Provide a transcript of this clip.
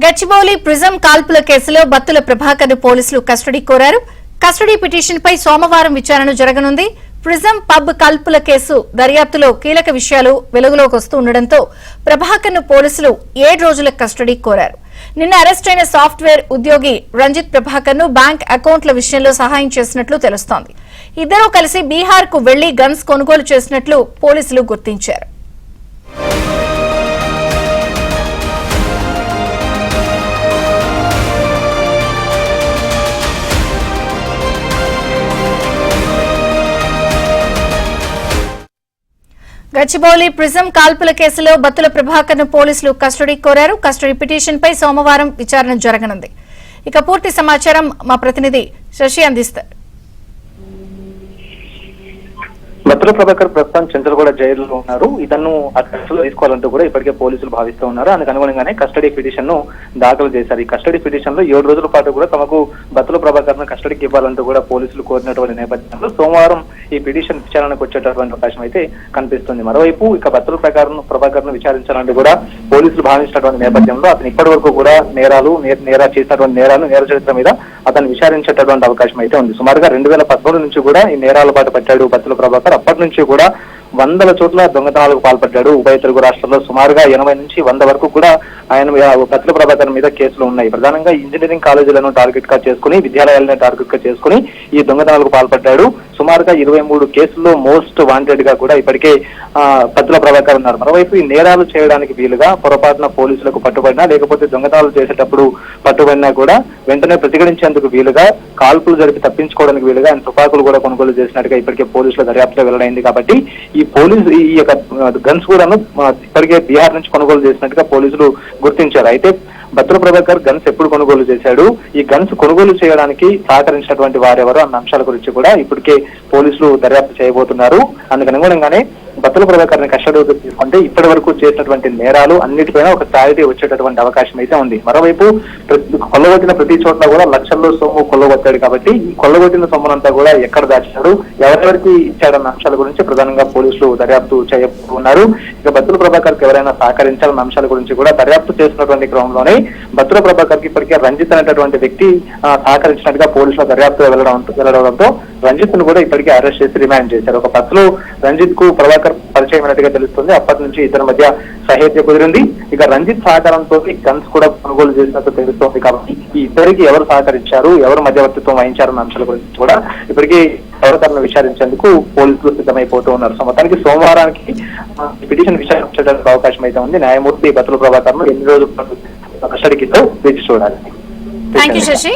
Gachibowli prism కాల్పుల కేసులో బత్తుల ప్రభాకర్ ను పోలీసులు కస్టడీ కోరారు. కస్టడీ పిటిషన్ పై సోమవారం విచారణ జరగనుంది. ప్రిజం పబ్ కాల్పుల కేసు దర్యాప్తులో కీలక విషయాలు వెలుగులోకి వస్తుండటంతో ప్రభాకర్ ను పోలీసులు 7 రోజుల కస్టడీ కోరారు. నిన్న అరెస్ట్ అయిన సాఫ్ట్వేర్ ఉద్యోగి రంజిత్ ప్రభాకర్ ను బ్యాంక్ అకౌంట్ల విషయంలో సహాయం చేసినట్లు తెలుస్తోంది. ఇద్దరూ కలిసి బీహార్ కు వెళ్లి గన్స్ కొనుగోలు చేసినట్లు పోలీసులు గుర్తించారు. గచ్చిబౌలి ప్రిజం కాల్పుల కేసులో బత్తుల ప్రభాకర్ ను పోలీసులు కస్టడీ కోరారు. కస్టడీ పిటిషన్ పై సోమవారం విచారణ జరగనుంది. ఇక పూర్తి సమాచారం మా ప్రతినిధి శశి అందిస్తారు. బత్తుల ప్రభాకర్ ప్రస్తుతం చంద్రగూడ జైలులో ఉన్నారు. ఇతను అరెస్టులో తీసుకోవాలంటూ కూడా ఇప్పటికే పోలీసులు భావిస్తూ ఉన్నారు. అందుకు అనుగుణంగానే కస్టడీ పిటిషన్ ను దాఖలు చేశారు. ఈ కస్టడీ పిటిషన్ లో 7 రోజుల పాటు కూడా తమకు బత్తుల ప్రభాకర్ ను కస్టడీకి ఇవ్వాలంటూ కూడా పోలీసులు కోరినటువంటి నేపథ్యంలో సోమవారం ఈ పిటిషన్ విచారణకు వచ్చేటటువంటి అవకాశం అయితే కనిపిస్తుంది. మరోవైపు ఇక బత్తుల ప్రభాకర్ ను విచారించాలంటూ కూడా పోలీసులు భావించినటువంటి నేపథ్యంలో అతను ఇప్పటి వరకు కూడా చేసినటువంటి నేర చరిత్ర మీద అతను విచారించేటటువంటి అవకాశం అయితే ఉంది. సుమారుగా 2013 నుంచి కూడా ఈ నేరాల బాట పట్టాడు బత్తుల ప్రభాకర్. అప్పటి నుంచి కూడా 100 చోట్ల దొంగతనాలకు పాల్పడ్డాడు. ఉభయ తెలుగు రాష్ట్రాల్లో సుమారుగా 80 నుంచి 100 వరకు కూడా ఆయన బత్తుల ప్రభాకర్ మీద కేసులు ఉన్నాయి. ప్రధానంగా ఇంజనీరింగ్ కాలేజీలను టార్గెట్ గా చేసుకుని, విద్యాలయాలను టార్గెట్ గా చేసుకుని ఈ దొంగతనాలకు పాల్పడ్డాడు. సుమారుగా 23 కేసుల్లో మోస్ట్ వాంటెడ్ గా కూడా ఇప్పటికే బత్తుల ప్రభాకర్ ఉన్నారు. మరోవైపు ఈ నేరాలు చేయడానికి వీలుగా పొరపాటున పోలీసులకు పట్టుబడినా, లేకపోతే దొంగతనాలు చేసేటప్పుడు పట్టుబడినా కూడా వెంటనే ప్రతిఘటించేందుకు వీలుగా, కాల్పులు జరిపి తప్పించుకోవడానికి వీలుగా ఆయన తుపాకులు కూడా కొనుగోలు చేసినట్టుగా ఇప్పటికే పోలీసుల దర్యాప్తులో వెల్లడైంది. కాబట్టి ఈ యొక్క గన్స్ కూడాను ఇప్పటికే బీహార్ నుంచి కొనుగోలు చేసినట్టుగా పోలీసులు గుర్తించారు. అయితే బత్తుల ప్రభాకర్ గన్స్ ఎప్పుడు కొనుగోలు చేశాడు, ఈ గన్స్ కొనుగోలు చేయడానికి సహకరించినటువంటి వారెవరు అన్న అంశాల గురించి కూడా ఇప్పటికే పోలీసులు దర్యాప్తు చేయబోతున్నారు. అందుకు అనుగుణంగానే బత్తుల ప్రభాకర్ ని కస్టడీలోకి తీసుకుంటే ఇప్పటి వరకు చేసినటువంటి నేరాలు అన్నిటిపైన ఒక క్లారిటీ వచ్చేటటువంటి అవకాశం అయితే ఉంది. మరోవైపు కొల్లగొట్టిన ప్రతి చోట్ల కూడా లక్షల్లో సొమ్ము కొల్లగొట్టాడు. కాబట్టి ఈ కొల్లగొట్టిన సొమ్మునంతా కూడా ఎక్కడ దాచాడు, ఎవరెవరికి ఇచ్చాడన్న అంశాల గురించి ప్రధానంగా పోలీసులు దర్యాప్తు చేయబోతున్నారు. ఇక బత్తుల ప్రభాకర్ కి ఎవరైనా సహకరించాలన్న అంశాల గురించి కూడా దర్యాప్తు చేస్తున్నటువంటి క్రమంలోనే బత్తుల ప్రభాకర్ కి ఇప్పటికే రంజిత్ అనేటటువంటి వ్యక్తి సహకరించినట్టుగా పోలీసుల దర్యాప్తు వెళ్లడంతో రంజిత్ ను కూడా ఇప్పటికే అరెస్ట్ చేసి రిమాండ్ చేశారు. ఒక బస్సులో రంజిత్ కు ప్రభాకర్ పరిచయం అయినట్టుగా తెలుస్తుంది. అప్పటి నుంచి ఇద్దరి మధ్య సహేద్య కుదిరింది. ఇక రంజిత్ సహకారంతో గన్స్ కూడా కొనుగోలు చేసినట్టు తెలుస్తోంది. కాబట్టి ఈ ఇద్దరికి ఎవరు సహకరించారు, ఎవరు మధ్యవర్తిత్వం వహించారన్న అంశాల గురించి కూడా ఇప్పటికీ ఎవరికన్నా విచారించేందుకు పోలీసులు సిద్ధమైపోతూ ఉన్నారు. సో మొత్తానికి సోమవారానికి పిటిషన్ విచారించడానికి అవకాశం అయితే ఉంది. న్యాయమూర్తి బత్తుల ప్రభాకర్ ను 8 రోజుల కస్టడీకి వేచి చూడాలి. థాంక్యూ శశి.